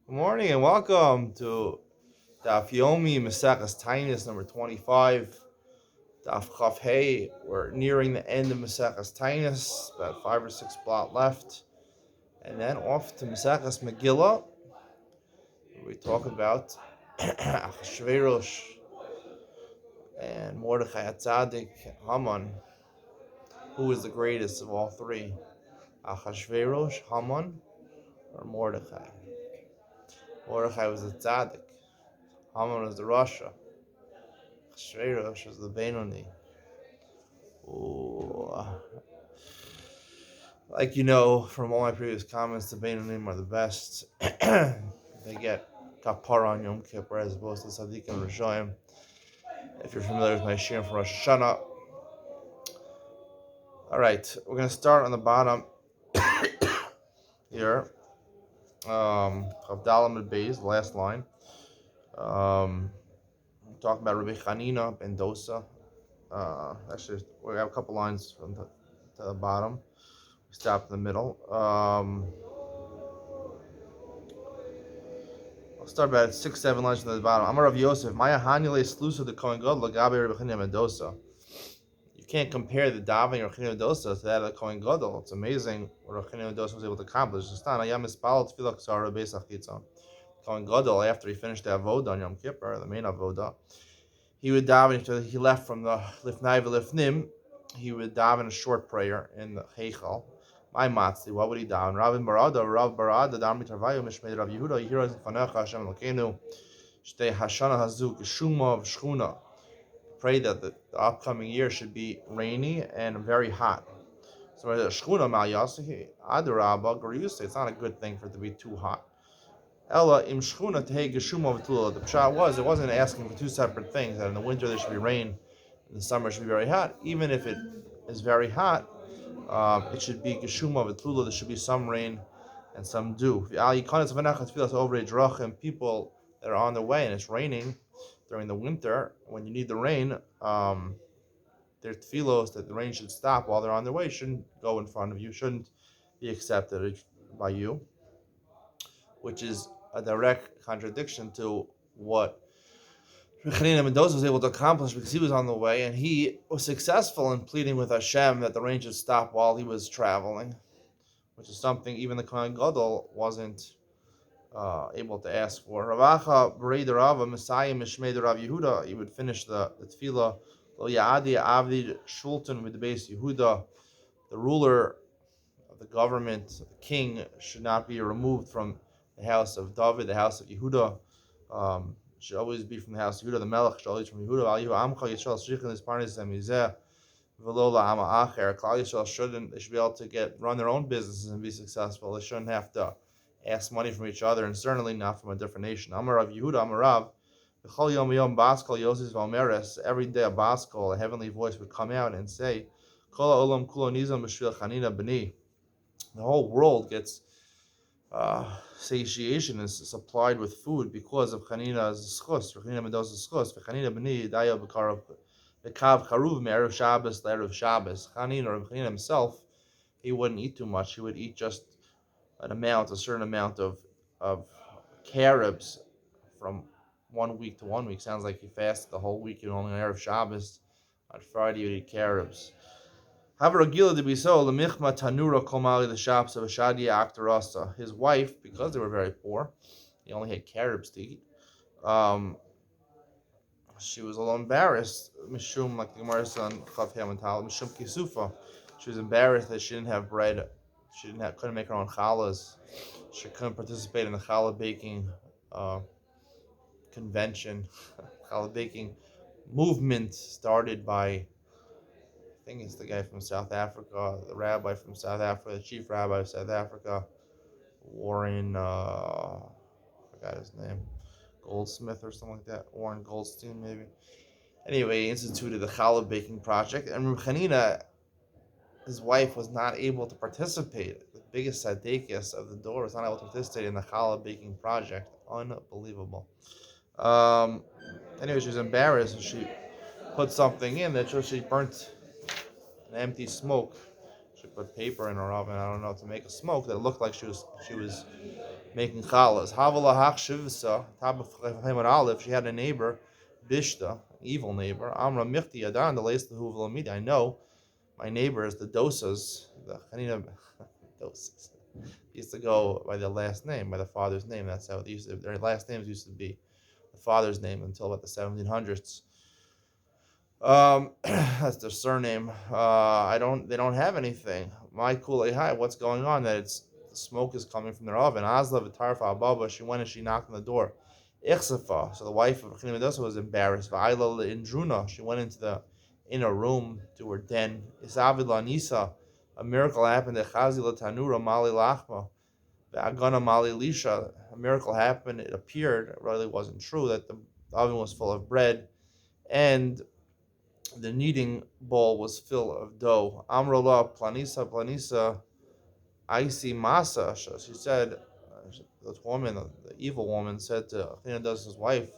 Good morning and welcome to Daf Yomi Maseches Taanit number 25. Daf Chaf Hey. We're nearing the end of Maseches Taanit, about 5 or 6 blot left, and then off to Maseches Megillah. We talk about Achashverosh and Mordechai Atzadik, Haman. Who is the greatest of all three? Achashverosh, Haman, or Mordechai? Mordechai was the Tzadik. Haman was the Rasha. Achashverosh was the Benoni. Ooh. Like you know from all my previous comments, the Beinonim are the best. They get kapara on Yom Kippur as opposed to Sadiq and Rishoyim. If you're familiar with my shiur from Rosh Hashanah. All right, we're going to start on the bottom here. Chavdalam and Beis, the last line. Talking about Rabbi Chanina ben Dosa. Actually, we have a couple lines from the bottom. We stop in the middle. I'll start about 6-7 lines from the bottom. Amar Rav Yosef, Maya Hanile Slusa the Kohen Gadol Lagabe Rabbi Chanina Mendoza. You can't compare the davening of Rabbi Chanina Mendoza to that of the Kohen Gadol. It's amazing what Rabbi Chanina Mendoza was able to accomplish. Kohen Gadol, after he finished the avodah on Yom Kippur, the main avodah, he would daven after he left from the Lifnai v'Lifnim. He would daven a short prayer in the Heichal. My matzli, what would he daven? Rav Barada, Dami Tarvayu, Mishmei Rav Yehuda, Yehiraz Fanecha Hashem Elokeinu, Shtei Hashana Hazu, Geshuma V'Shchuna. Pray that the upcoming year should be rainy and very hot. So Shchuna Mal Yasihi, Adarabba, Goriusa, it's not a good thing for it to be too hot. Ella im Shchuna Tehei Geshuma V'Tula. The pshat it wasn't asking for two separate things, that in the winter there should be rain, in the summer it should be very hot. Even if it is very hot, it should be Geshuma V'Tula, there should be some rain and some dew. People that are on the way and it's raining during the winter, when you need the rain, their tefillos that the rain should stop while they're on their way shouldn't go in front of you, shouldn't be accepted by you, which is a direct contradiction to what Chanina Mendoza was able to accomplish, because he was on the way and he was successful in pleading with Hashem that the rain should stop while he was traveling, which is something even the Kohen Gadol wasn't able to ask for. Ravacha B'rei Rava Messiah Mishmei Rav Yehuda. He would finish the tefillah. Lo Ya'adi Avdi Shultan with the base Yehuda. The ruler of the government, the king, should not be removed from the house of David, the house of Yehuda. Should always be from the house of Yehuda. The Melech should always be from Yehuda. Alihu Amcha Yisrael Shichin is Parnis Amizeh. V'lo La'ama Acher. Klal Yisrael shouldn't. They should be able to run their own businesses and be successful. They shouldn't have to ask money from each other, and certainly not from a different nation. Amar Rav Yehuda, Amar Rav, B'chol Yom Yom Baskol Yosef Valmeres. Every day a Baskol, a heavenly voice, would come out and say, Kol Olam Kulo Nizam B'Shvil Chanina B'ni. The whole world gets satiation is supplied with food because of Chanina's schus, Chanina Mendoza's schus. Chanina B'ni Dayo B'Kav Charuv Me'erev Shabbos L'Erev Shabbos. Chanina himself, he wouldn't eat too much. He would eat just a certain amount of carobs from 1 week to 1 week. Sounds like he fasted the whole week and only on Erev Shabbos. On Friday he would eat carobs. Havaragila to be so, Lemichma Tanura Komali the shops of Ashadia Aktarasa. His wife, because they were very poor, he only had carobs to eat. She was a little embarrassed. Mishum, like the Gemara said on Chav Hamantal, Mishum Kisufa. She was embarrassed that she didn't have bread. Couldn't make her own challahs. She couldn't participate in the challah baking convention, challah baking movement started by, I think it's the guy from South Africa, the rabbi from South Africa, the chief rabbi of South Africa, Warren, I forgot his name, Goldsmith or something like that, Warren Goldstein maybe. Anyway, he instituted the challah baking project, and Reb Chanina, his wife, was not able to participate. The biggest tzaddikus of the door was not able to participate in the challah baking project. Unbelievable. Anyway, she was embarrassed, and she put something in that she burnt an empty smoke. She put paper in her oven, I don't know, to make a smoke that looked like she was making challahs. Havala hachshivsa, top of Olive, she had a neighbor, Bishta, evil neighbor. Amra michti adan, the lace the huvalamidi. I know my neighbors, the dosas, the Hanina dosas. Used to go by their last name, by the father's name. That's how it used to. Their last names used to be the father's name until about the 1700s. That's their surname. I don't. They don't have anything. My kulei hi. What's going on? That it's the smoke is coming from their oven. Azla v'tarfa ababa. She went and she knocked on the door. Ichsafa. So the wife of Chinim Medosa was embarrassed. Va'ila indruna. She went into the inner room to her den. Isavid Nisa. A miracle happened. Chazi tanura mali lachma. Agana mali lisha. A miracle happened. It appeared. It really wasn't true that the oven was full of bread and the kneading bowl was full of dough. Amrullah planisa, icy masa. She said, the woman, the evil woman, said to Chinadas's wife,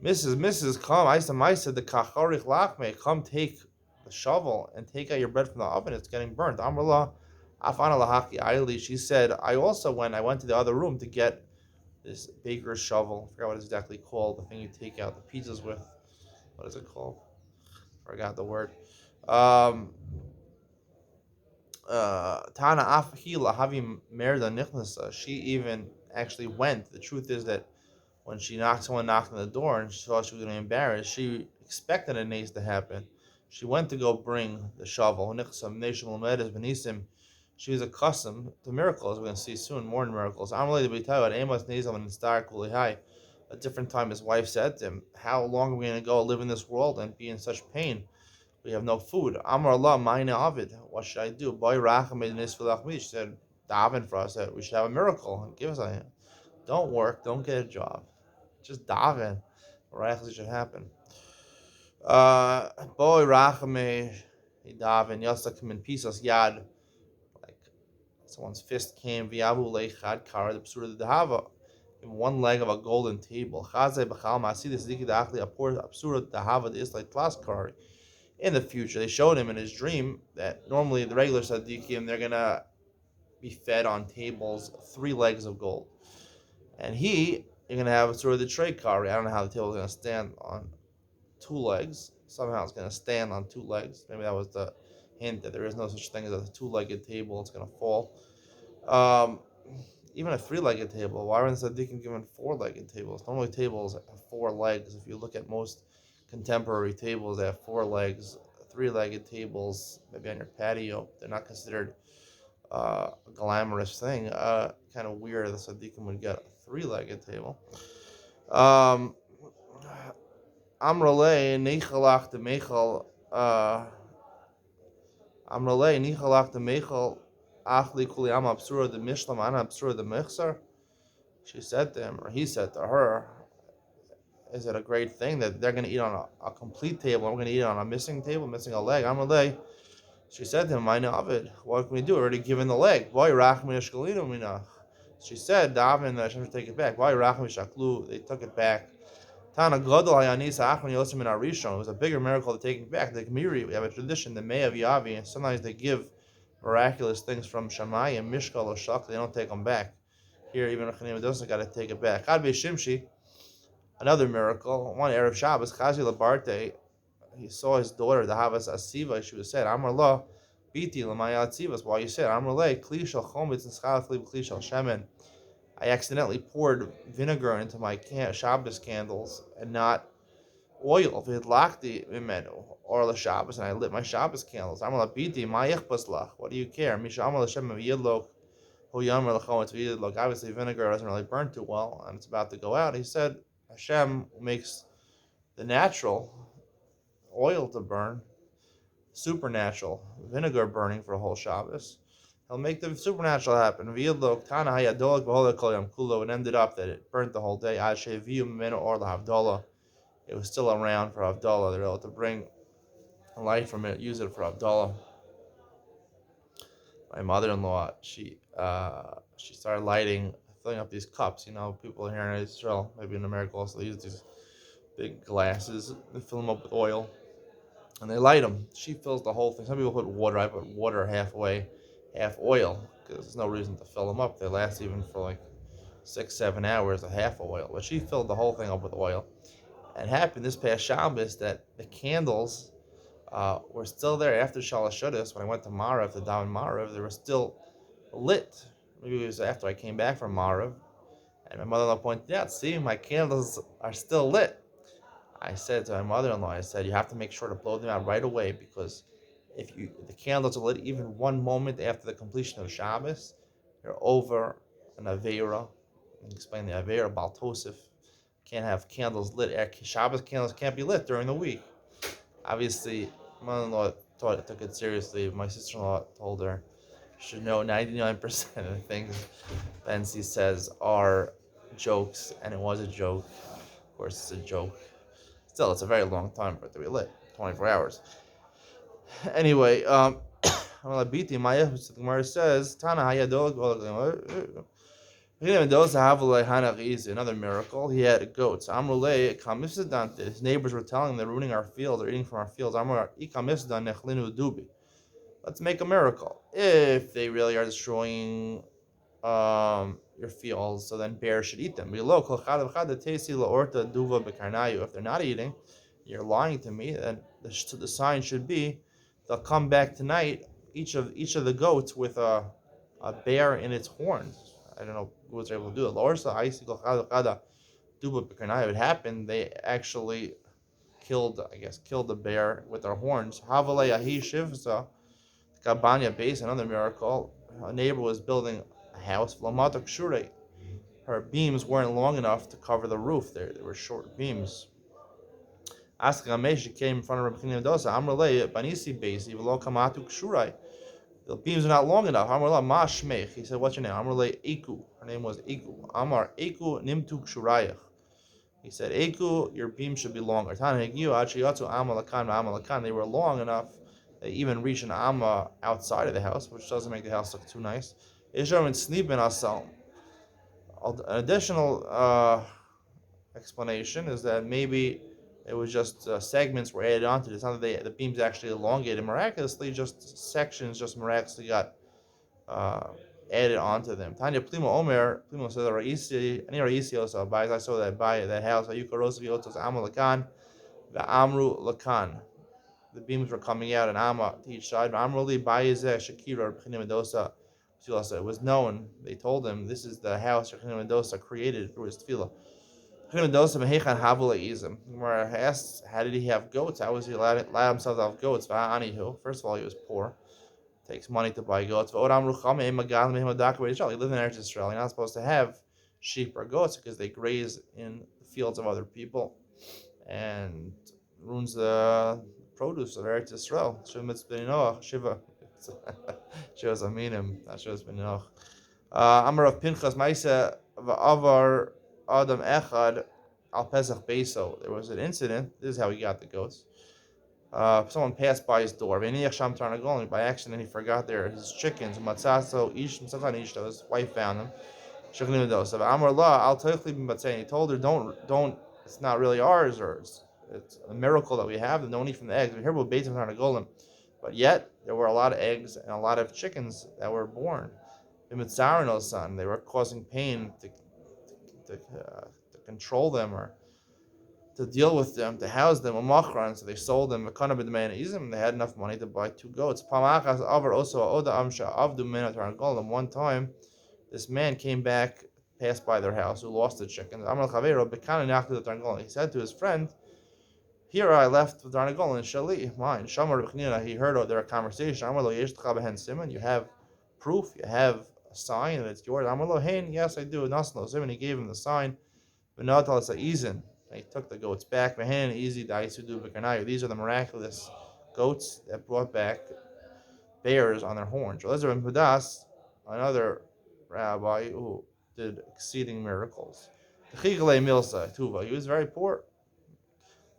Mrs., come, Isa, the kacharich lachme, come take the shovel and take out your bread from the oven. It's getting burnt. Amrullah, afana lahaki aili. She said, I went to the other room to get this baker's shovel. I forgot what it's exactly called. The thing you take out the pizzas with. What is it called? Forgot the word. Tana Afahila Havim Merda Nichnasa. She even actually went. The truth is that when someone knocked on the door and she thought she was going to be embarrassed, she expected a nace to happen. She went to go bring the shovel. She was accustomed to miracles. We're going to see soon more miracles. A different time, his wife said to him, how long are we going to go live in this world and be in such pain? We have no food. Amar Allah, mine avid. What should I do? Boy She said, daven for us that we should have a miracle and give us a hand. Don't work, don't get a job. Just daven. Miraculously should happen. Boy Rachame, he daven, Yasakim in pieces, yad. Like someone's fist came, Viabu Leichad Kara, the Psura the Dahava. In one leg of a golden table. Chazay Bachal Masi, the Sidiki Dachli, a poor Absura Dahava, the Islay Tlaskari. In the future, they showed him in his dream that normally the regular Sadiqim, they're going to be fed on tables 3 legs of gold. And you're going to have sort of the tray kari. I don't know how the table is going to stand on 2 legs. Somehow it's going to stand on 2 legs. Maybe that was the hint that there is no such thing as a 2-legged table. It's going to fall. Even a 3-legged table. Why aren't Sadiqim given 4-legged tables? Normally tables have 4 legs. If you look at most contemporary tables, they have 4 legs. 3-legged tables, maybe on your patio, they're not considered a glamorous thing. Kind of weird that Sadiqim would get a 3-legged table. Amrale nichalach de mechal. Amrale nichalach de mechal. Achli kuli am absura de mishlam ana absura de mechsar. She said to him, or he said to her, is it a great thing that they're going to eat on a complete table? I'm going to eat on a missing table, missing a leg. I'm a leg. She said to him, I know of it. What can we do? Already given the leg. Boy, she said, Davin, that Hashem should take it back. Boy, they took it back. Tana Godol Hayanisa Achron Yosim in Arishon. It was a bigger miracle to take it back. The Gemiri, we have a tradition, the May of Yavi, and sometimes they give miraculous things from Shammai and Mishkal or Shak, they don't take them back. Here, even Chanim doesn't got to take it back. Chad Shimshi. Another miracle, one Erev Shabbos, Chazi Labarte, he saw his daughter, the Havas Asiva, she was said, Amar Allah, Biti Lamaya Atzivas, while you said, Amar Allah, Kli Shal Chometz and Schalachli Kli Shal Shemen. I accidentally poured vinegar into my Shabbos candles and not oil. Vidlachti Imenu, or the Shabbos, and I lit my Shabbos candles. Amar Allah, Biti, Mayich Baslach, what do you care? Misha Amar Hashem Yidlok, Hu Yamar Lachometz Yidlok. Obviously, vinegar doesn't really burn too well, and it's about to go out. He said, Hashem makes the natural oil to burn, supernatural vinegar burning for a whole Shabbos. He'll make the supernatural happen. It ended up that it burnt the whole day. It was still around for Havdalah. They were able to bring light from it, use it for Havdalah. My mother-in-law, she started filling up these cups. You know, people here in Israel, maybe in America also, they use these big glasses. They fill them up with oil, and they light them. She fills the whole thing. Some people put water. I put water halfway, half oil, because there's no reason to fill them up. They last even for like 6, 7 hours of half oil, but she filled the whole thing up with oil. And it happened this past Shabbos that the candles were still there after Shalosh Shudas. When I went to Marav, to daven Marav, they were still lit. Maybe it was after I came back from Marav, and my mother-in-law pointed out, "See, my candles are still lit." I said to my mother-in-law, I said, "You have to make sure to blow them out right away, because if the candles are lit even one moment after the completion of Shabbos, you're over an Aveira." And explain the Aveira, Baltosif. Can't have candles lit. Shabbos candles can't be lit during the week. Obviously, my mother-in-law took it seriously. My sister-in-law told her she should know 99% of the things Benzi says are jokes, and it was a joke. Of course, it's a joke. Still, it's a very long time for it to be lit, 24 hours. Anyway, the Gemara says, Tana Hayadol, another miracle. He had goats. His neighbors were telling him they're ruining our field, they're eating from our fields. Let's make a miracle. If they really are destroying your fields, so then bears should eat them. If they're not eating, you're lying to me, then the sign should be they'll come back tonight, each of the goats with a bear in its horns. I don't know who was able to do it. It happened. They actually killed the bear with their horns. Kabanya base, another miracle. A neighbor was building a house. Her beams weren't long enough to cover the roof. They were short beams. She came in front of Rabbi Kinim Dosa. Amrle Banisi base. The beams are not long enough. Amrla Ma Shmeich. He said, "What's your name?" Amrle Eku. Her name was Eku. Amar Eku Nimtuk Shurayach. He said, "Eku, your beam should be longer." They were long enough. They even reached an amma outside of the house, which doesn't make the house look too nice. An additional explanation is that maybe it was just segments were added onto this. Not that the beams actually elongated miraculously, just sections just miraculously got added onto them. Tanya Plimo Omer, Plimo says, Any Raisi also buys. I saw that by that house, Ayukarosavi Otos Amalakan, the Amru Lakan. The beams were coming out and Amma to each side. Amruli Bayezeh Shakira B'chinim Medosa. It was known. They told him this is the house B'chinim Medosa created through his tefillah. B'chinim Medosa Mehechan Havula Izim. Where asked, how did he have goats? How was he allowed himself to have goats? First of all, he was poor. Takes money to buy goats. He lived in Eretz Israel. You're not supposed to have sheep or goats because they graze in the fields of other people and ruins the produce of Eretz Yisrael. Shiva. Shivas Aminim, not Shivas Ben Noach. Amar of Pinchas Maisa Va'avar Adam Echad Al Pesach Beso. There was an incident. This is how he got the goats. Someone passed by his door. By accident, he forgot his chickens. His wife found them. Amar La Al He told her, don't. It's not really ours, or it's a miracle that we have. Don't eat from the eggs. We hear about Beitzim Tarnagolim, but yet there were a lot of eggs and a lot of chickens that were born. Son, they were causing pain to control them or to deal with them, to house them. So they sold them. They had enough money to buy 2 goats. One time, this man came back, passed by their house, who lost the chickens. He said to his friend, "Here I left the Darnagol and Shali, mine." He heard their conversation. You have proof, you have a sign that it's yours. Yes, I do. He gave him the sign. He took the goats back. These are the miraculous goats that brought back bears on their horns. Another rabbi who did exceeding miracles. He was very poor.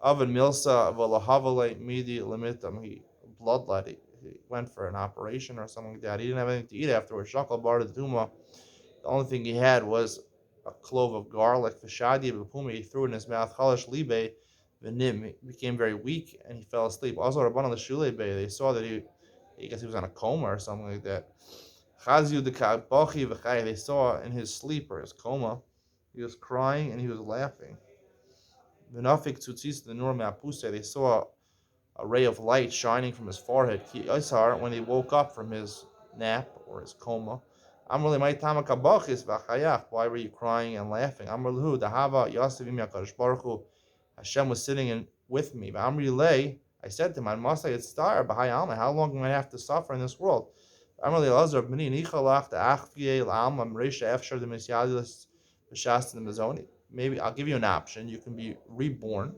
Oven milsa v'lahavale midi limitam. He bloodlet. He went for an operation or something like that. He didn't have anything to eat afterwards. Shakal bar the tuma. The only thing he had was a clove of garlic. V'shadi b'pumi. He threw it in his mouth. Chalash libe v'nim. He became very weak and he fell asleep. Also, Rabban al Shulebe. They saw that he guess he was on a coma or something like that. Chazu de Kabachi v'chai. They saw in his sleep or his coma, he was crying and he was laughing. V'nafik tzutzis the nur me'apuse. They saw a ray of light shining from his forehead. Ki Isar, when he woke up from his nap or his coma. Amrli my tamakabachis v'chayach. Why were you crying and laughing? Amrlahu dahava yasivim yakadosh baruch Hu. Hashem was sitting in with me. But Amri lay. I said to him, I must say it's star b'hay alma. How long am I have to suffer in this world? Amrli Lazar b'ni nichalach ta'achviyei la'alma mreisha efshar d'misyadilis b'shas d'mazoni. Maybe I'll give you an option. You can be reborn.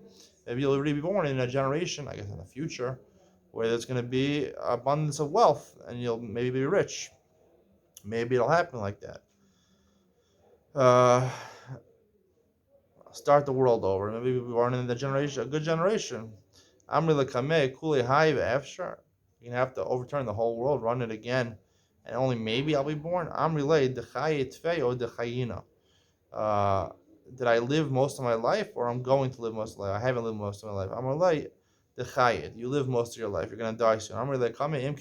Maybe you'll be born in a generation, I guess in the future, where there's going to be abundance of wealth and you'll maybe be rich. Maybe it'll happen like that. Start the world over. Maybe you'll be born in the generation, a good generation. Amri lekameh kule haiv efshar. You're going to have to overturn the whole world, run it again, and only maybe I'll be born. Amri le dechayit fei o dechayina. Did I live most of my life, or I'm going to live most of my life? I haven't lived most of my life. I'm like the chayid. You live most of your life. You're gonna die soon. I'm like I'm only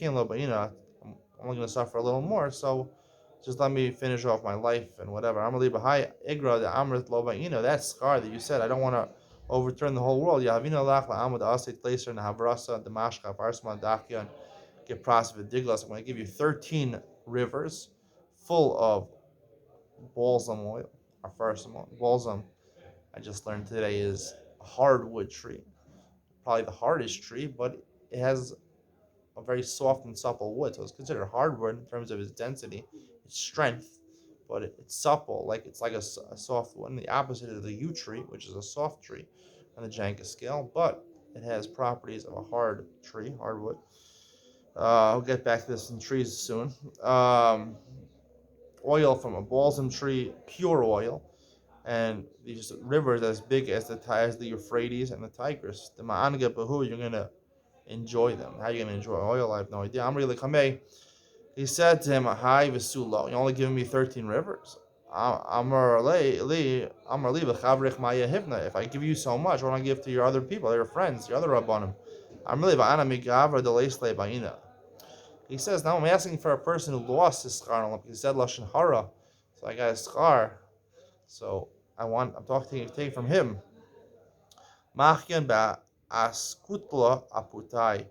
gonna suffer a little more. So just let me finish off my life and whatever. I'm gonna igra the amrit lo that scar that you said. I don't want to overturn the whole world. Yahavina lach la'amud asit laser and havrasa damashka varsma dakian get prosper diglas. I'm gonna give you 13 rivers full of balsam oil. Our first one, balsam, I just learned today, is a hardwood tree. Probably the hardest tree, but it has a very soft and supple wood. So it's considered hardwood in terms of its density, its strength, but it's supple, like it's like a soft wood. And the opposite is the yew tree, which is a soft tree on the Janka scale, but it has properties of a hard tree, hardwood. I'll get back to this in trees soon. Oil from a balsam tree, pure oil, and these rivers as big as the Euphrates and the Tigris. The Ma'anga Bahu, you're gonna enjoy them. How are you gonna enjoy oil? I have no idea. Amri Kameh. He said to him, Hi Vesulo, you're only giving me 13 rivers. Amar Li if I give you so much, what do I give to your other people, your friends, your other Rabbanim? He says, now I'm asking for a person who lost his schar. He said Lashon Hara. So I got a schar. So I'm talking to take from him. Machyan ba askutla aputai.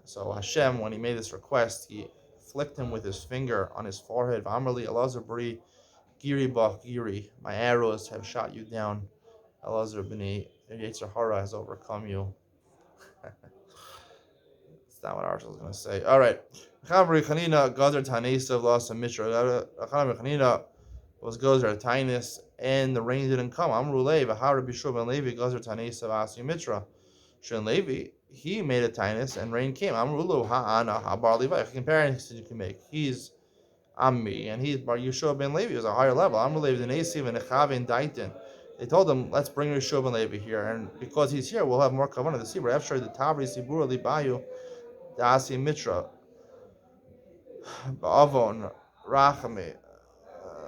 So Hashem, when he made this request, he flicked him with his finger on his forehead. V'amrli Elazar b'ri giri bach giri. My arrows have shot you down. Elazar b'ni Yetzer Hara has overcome you. That's not what Arshal is going to say. All right. Chavri Chanina Gazar Tanesav lost a mitra. Chavri Chanina was Gazar Tainus, and the rain didn't come. Amru Levi, V'hara Bishub and Levi Gazar Tanesav Asi Mitra. Shin Levi, he made a Tainus, and rain came. Amru Lu Ha'ana Habar Levi. Comparison you can make. He's Ammi, and he's Bar Yeshua ben Levi, was a higher level. Amru Levi, the Nasiv and Echavin Daitin. They told him, let's bring Yeshua ben Levi here, and because he's here, we'll have more kavanah. The Sibra, Efshar, the Tavri, Sibura, Libayu, the Asi Mitra. Avon, Rachame.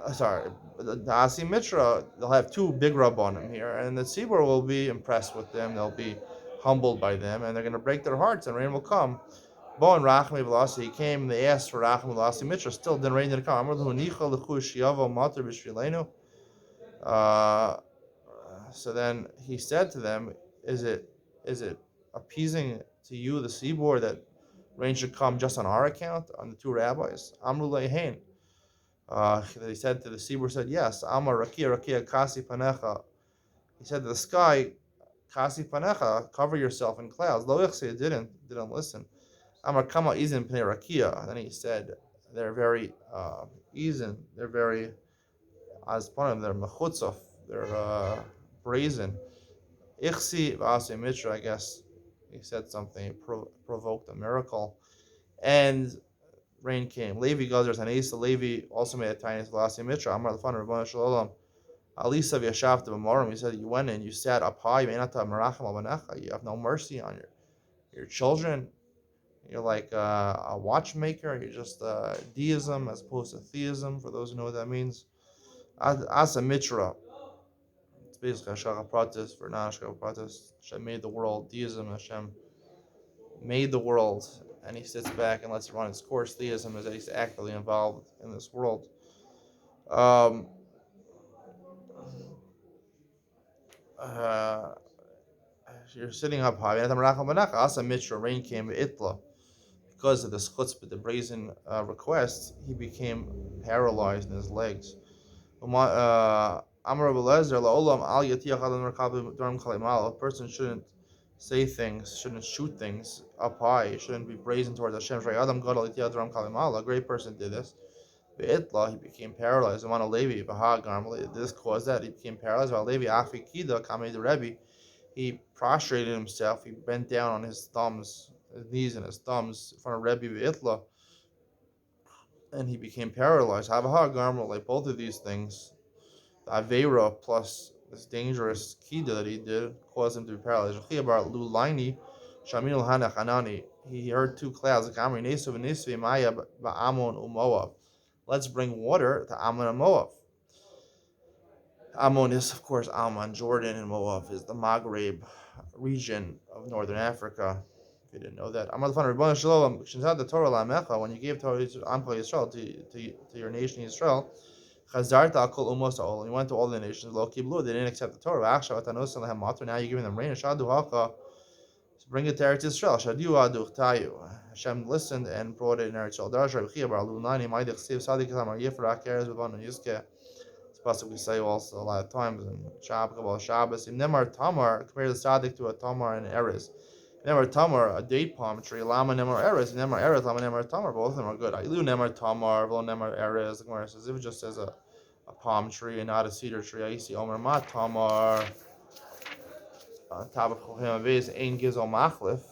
The Asi Mitra, they'll have two big Rabbanim here, and the Tzibur will be impressed with them. They'll be humbled by them, and they're going to break their hearts, and rain will come. Bo and Rachame Velasi, he came, and they asked for Rachame Velasi Mitra. Still, then rain didn't come. So then he said to them, Is it appeasing to you, the Tzibur, that rain should come just on our account, on the two rabbis? Amru Le'hein. They said to the Sibur, said, yes, Amar Rakia Kasi Panecha. He said to the sky, Kasi Panecha, cover yourself in clouds. Lo Ichse didn't listen. Amar Kama Izin Pnei Rakia. Then he said, they're very Izin, they're very Azpanim, they're Mechutzov, they're brazen. Ichsi Vase Mitra, I guess he said something, provoked a miracle. And rain came. Levi Gazar Tanisa. Levi also made a tiny Velasi Mitra. Amar Lefan Rabbanu Shalom. Alisa Vyashavta B'Morim. He said, you went and you sat up high. You have no mercy on your children. You're like a watchmaker. You're just deism as opposed to theism, for those who know what that means. Asa Mitra. It's basically Hashgacha Pratis for non Hashgacha Pratis. Hashem made the world. Deism, Hashem made the world, and he sits back and lets it run its course. Theism is that he's actively involved in this world. Um, uh, you're sitting up high. Asa Mitra, rain came itla. Because of the chutzpah, the brazen request, he became paralyzed in his legs. Amar Belezer la'olam al yatiyach adam merkav durim kalimal. A person shouldn't say things, shouldn't shoot things up high, shouldn't be brazen towards Hashem. Adam gadol yatiyach durim kalimal. A great person did this. Be'itla, he became paralyzed. Amar Levi v'hagarm. This caused that he became paralyzed. Levi afi kida kamei the Rebbe. He prostrated himself. He bent down on his thumbs, his knees and his thumbs in front of Rebbe Be'itla, and he became paralyzed. Havahagarm, like both of these things. The Avera plus this dangerous kida that he did caused him to be paralyzed. He heard two clouds. Let's bring water to Ammon and Moab. Ammon is, of course, Amman, Jordan, and Moab is the Maghreb region of northern Africa. If you didn't know that. When you gave Torah to your nation Israel, Chazarta al kol umos ha'ol. You went to all the nations. Lo kiblu. They didn't accept the Torah. Now you're giving them rain. Shadu haka. So bring it to Eretz Yisrael. Shadu adu tayu. Hashem listened and brought it in Eretz Yisrael. Darash Rabbi Chia bar Lunani Maidich Siv Sadik Kamar Yifra Keres B'Vanu Yizke. It's possible we say also a lot of times in Shabbat, Shabbos. Im Nemar Tamar, compare the Sadik to a Tamar and Erez. Nemar Tamar, a date palm tree. Lama Nemar Erez. Nemar Erez, Lama Nemar Tamar. Both of them are good. Ilu Nemar Tamar, Velo Nemar Erez. The Gemara says if it just says a palm tree and not a cedar tree. I see Omer Mat Tamar. Tabach Chochim Aviz Ein Gizel Machlif.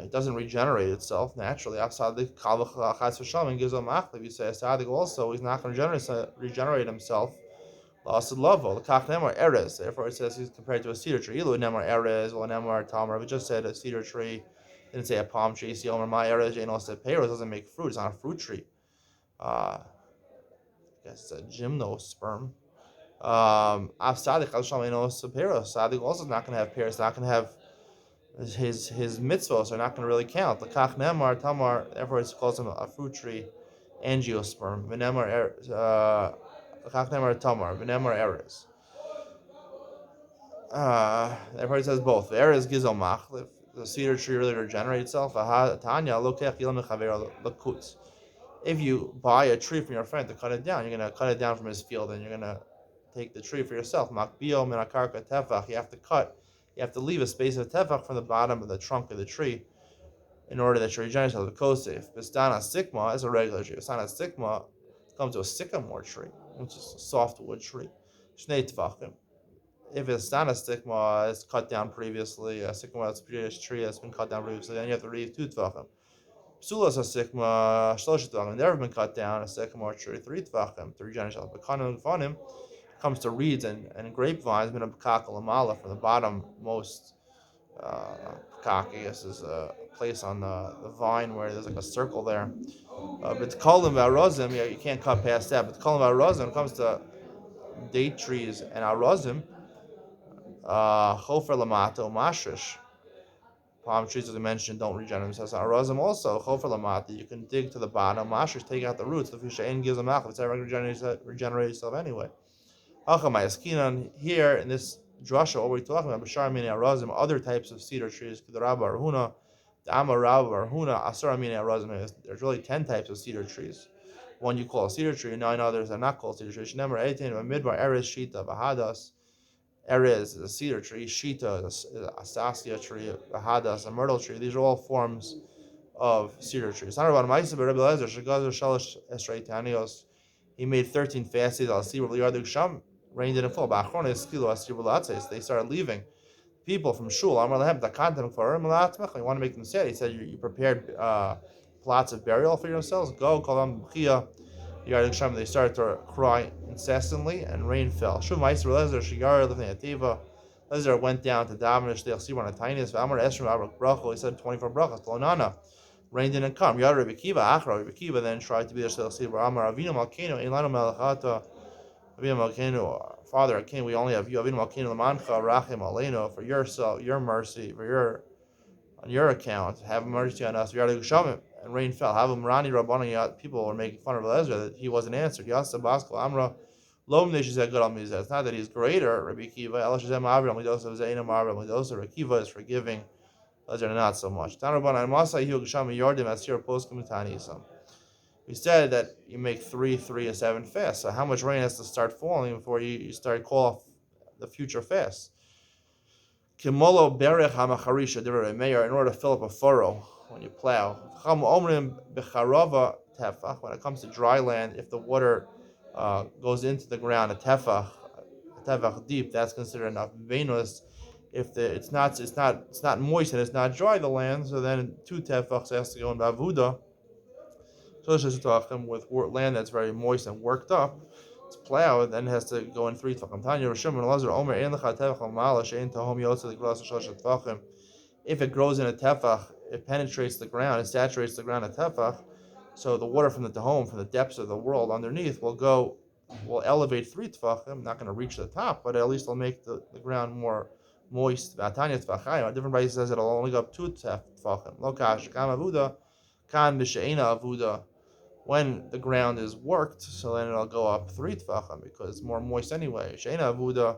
It doesn't regenerate itself naturally. Outside the Kalvach Chas V'Shalom and Gizel Machlif. You say a Sadik also, he's not going to regenerate himself. Lost Lovo, the Kach Nemar Erez. Therefore, it says he's compared to a cedar tree. Ilu Nemar Erez, well Nemar Tamar. If it just said a cedar tree, didn't say a palm tree. See Omer Ma Erez, Ein also Peiros doesn't make fruit. It's not a fruit tree. I guess it's a gymnosperm. Sadik also is not going to have pears. Not going to have his mitzvahs are not going to really count. The Kach Nemar Tamar. Therefore, it calls him a fruit tree, angiosperm. V'nemar Kach Nemar Tamar. V'nemar Erez. Therefore, it says both. Erez Gizel Machlif. The cedar tree really regenerates itself. Tanya Lokech Yilam Mechaver Lakutz. If you buy a tree from your friend to cut it down, you're going to cut it down from his field and you're going to take the tree for yourself. Makbio min akarka tefach. You have to leave a space of tefach from the bottom of the trunk of the tree in order that you regenerate yourself. The kosef. Bistana sigma is a regular tree. Bistana sigma comes to a sycamore tree, which is a softwood tree. Shnei tefachim. If a stana sigma is cut down previously, a sycamore that's a previous tree that's been cut down previously, then you have to leave 2 tefachim. Psulas a sigma shlosh tefachim. Never been cut down a sycamore tree 3 tefachim to regenerate yourself. But kanon fanim comes to reeds and grapevines, been a pekaka lamala from the bottom most pekaka, I guess, is a place on the vine where there's like a circle there. But to call them arozim, you can't cut past that. But to call them arozim, when it comes to date trees and arozim, chofer lamato mashrish. Palm trees, as I mentioned, don't regenerate themselves. Arozim also, chofer lamata, you can dig to the bottom. Mashrish, take out the roots. The fish ain't gives them out. It's never going to regenerate itself anyway. Here in this drasha, what we're talking about, Bashar Mini Arazim, other types of cedar trees, the Rabba Arhuna, the Amarab Arhuna, Asar Mini Arazim. There's really 10 types of cedar trees. One you call a cedar tree, 9 others are not called cedar trees. Number 18, Midbar Erez Shita, Bahadas. Erez is a cedar tree, Shita is a acacia tree, Bahadas, a myrtle tree. These are all forms of cedar trees. He made 13 fasts. I'll see Sham. Rain didn't fall. They started leaving. People from shul. You want to make them sad. He said, you prepared plots of burial for yourselves. Go call them. They started to cry incessantly, and rain fell. Lezer went down to daven. He said 24 brachas. Rain didn't come. Rabbi Kiva then tried to be there. Father, we only have you. For yourself, your mercy, for your on your account. Have mercy on us. Yardu Shamim. And rain fell. Have him Rani Rabbani. People were making fun of Elazar that he wasn't answered. Yasa Baskal Amra. Lom Nishizet Good Mizet. It's not that he's greater. Rabbi Kiva. Elashazem Avram. Lidosa Zainam Avram. Lidosa. Rabbi Kiva is forgiving. Elazar not so much. Tanraban and Masa Yu Gsham Yardim Asir Poskim Tanisam. We said that you make 3, 3, and 7 fasts. So how much rain has to start falling before you start call off the future fasts? Kimolo berech hamacharisha divrei meir, in order to fill up a furrow when you plow. Cham omrim becharava tefach. When it comes to dry land, if the water goes into the ground, a tefach deep, that's considered enough. Venus, if it's not moist and it's not dry, the land, so then 2 tefachs has to go in bavuda. So it's just talking with land that's very moist and worked up. It's plowed, then it has to go in 3 tefachim. Tanya Rishon and Elazar Omer ein lecha tefach al she'ein tahom yotze l'gras shalosh tefachim. If it grows in a tefach, it penetrates the ground, it saturates the ground a tefach. So the water from the tahom, from the depths of the world underneath, will elevate 3 tefachim. Not going to reach the top, but at least it'll make the ground more moist. Tanya tefachayim. A different place says it'll only go up 2 tefachim. Lo kash kam avuda, kan b'she'ena avuda. When the ground is worked, so then it'll go up 3 tefachim because it's more moist anyway. She'ena avuda,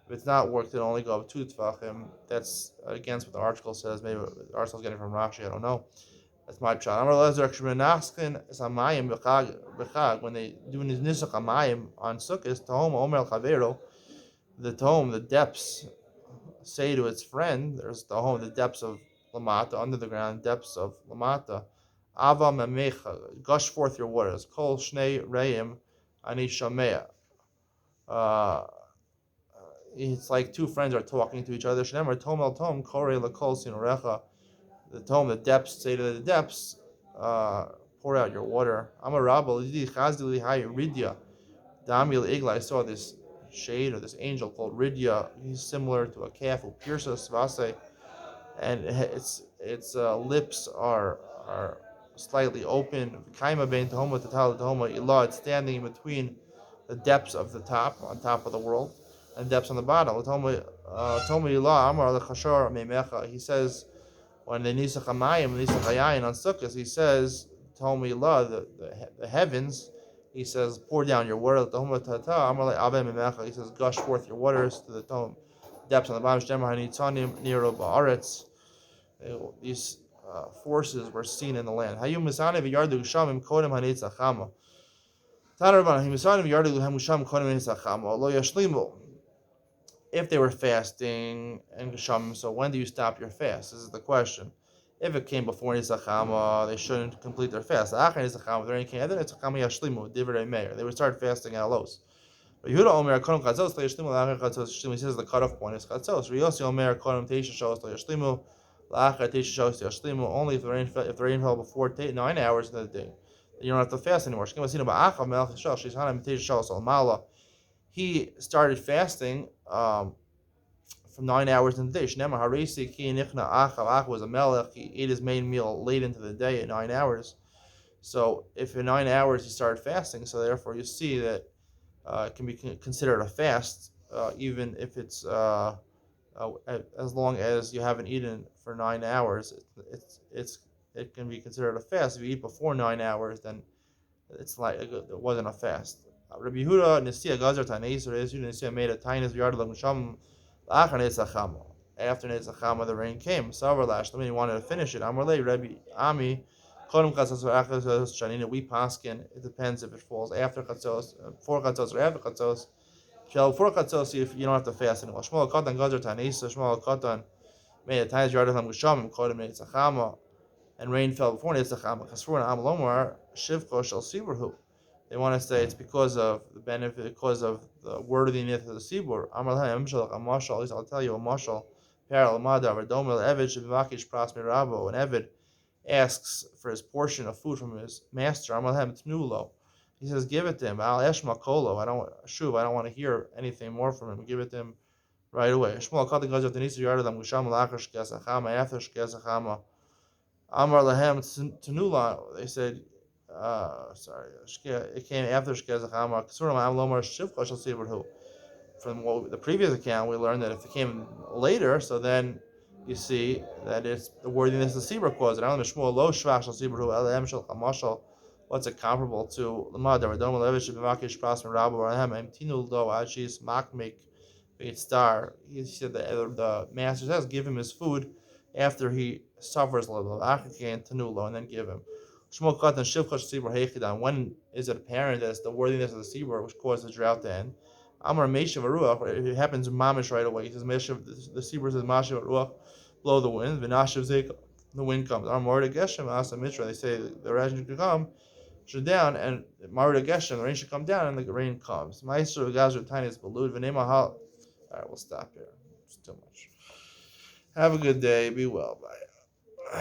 if it's not worked, it'll only go up 2 tefachim. That's against what the article says. Maybe the article's getting from Rashi. I don't know. That's my pshat. Amar Lezer Kshmenaskin Samayim B'chag, when they do Nisach Amayim on Sukkot, Tahom Omer Chavero, the Tahom, the depths, say to its friend, there's Tahom, the depths of Lamata, under the ground, depths of Lamata. Ava Memecha, gush forth your waters. Kol Shnei Reim Ani Shamea. It's like 2 friends are talking to each other. Shnemer Tom El Tom Kore Lakol Sinorecha. The Tom, the depths, say to the depths, pour out your water. I'm a rabbi. Chazdili Hay Ridya. Damil Igla. I saw this shade or this angel called Ridya. He's similar to a calf who pierces Svase, and its lips are slightly open. Kaima bein tahoma tatal tahoma ilah. It's standing between the depths of the top, on top of the world, and depths on the bottom. Toma ilah amar lechashar meimecha. He says when the nisach hamayim, nisach hayayin on Sukkot, he says Toma ilah, the heavens. He says pour down your water. Tahoma tata amar le'aveh meimecha. He says gush forth your waters to the depths on the bottom. Shemar hanitzanim niro ba'aretz. These forces were seen in the land. If they were fasting and geshamim, so when do you stop your fast? This is the question. If it came before Nisachama, they shouldn't complete their fast. After Nisachama, if there came after Nisachama yashlimu divrei meir, they would start fasting at Alos. But Yehuda Omer Kodem Chatzos Yashlimu La'achar Chatzos Yashlimu. He says the cutoff point is Chatzos. Riyossi Omer Kodem Teisha Shos Yashlimu. Only if the rain fell before 9 hours in the day, you don't have to fast anymore. He started fasting from 9 hours in the day. Ach was a melech. He ate his main meal late into the day at 9 hours. So if in 9 hours he started fasting, so therefore you see that it can be considered a fast, even if it's as long as you haven't eaten for 9 hours. It can be considered a fast. If you eat before 9 hours, then it's like it wasn't a fast. Rabbi Yehuda Nisia Gazer Taanit, or Nisia made a Taanit V'yard L'Musham L'achar Netzachama. After Netzachama, the rain came. Savar Lash, he wanted to finish it. Amarle Rabbi Ami Kodem Chatzos or Achar Chatzos Shanina. We paskin. It depends if it falls after Chatzos, before Chatzos, or after Chatzos. Before Chatzos, if you don't have to fast anymore. Shmuel Katan Gazer Taanit. Shmuel Katan made a Taanit V'yard L'Musham Kodem Netzachama, and rain fell before Netzachama. Kasfur and Amalomar Shivko Shal Siburhu. They want to say it's because of the benefit, because of the worthiness of the sibur. Amar lahem a mashal. At least I'll tell you a mashal. Parallel madav domel eved shevakish pras mirabo. An eved asks for his portion of food from his master. Amar lahem tnulo. He says, give it to him. Al eshma kolo. I don't want to hear anything more from him. Give it to him right away. Shmuel katan gazav denisa yardam gusham lachar shkesachama after shkesachama. Amar lahem tnula. They said. It came after Shkezachama. From the previous account, we learned that if it came later, so then you see that it's the worthiness of the Sibra cause it. I don't know Shmuel lo shvach shel Sibra hu elem shel chamashal. What's it comparable to? Lamad Radom Levish B'Makish Pras and Rabba Barahem Tinu Lo Achis Makmik Beit Star. He said that the master says give him his food after he suffers a little. Achakan Tanulo and then give him. Shmuel Katan Shivchosh Sibra Hechidan. When is it apparent that it's the worthiness of the Sibra which caused the drought to end? Amar Meshav Ruach. It happens mamish right away. He says Meshav. The Sibra says Mashav Ruach. Blow the wind. Vinashav Zik. The wind comes. Amar Geshem Asa Mitra. They say the rain should come. Should down and Marida Geshem. The rain should come down and the rain comes. Meister Gazra Taanit Balud V'Nema Hal. All right, we'll stop here. It's too much. Have a good day. Be well. Bye.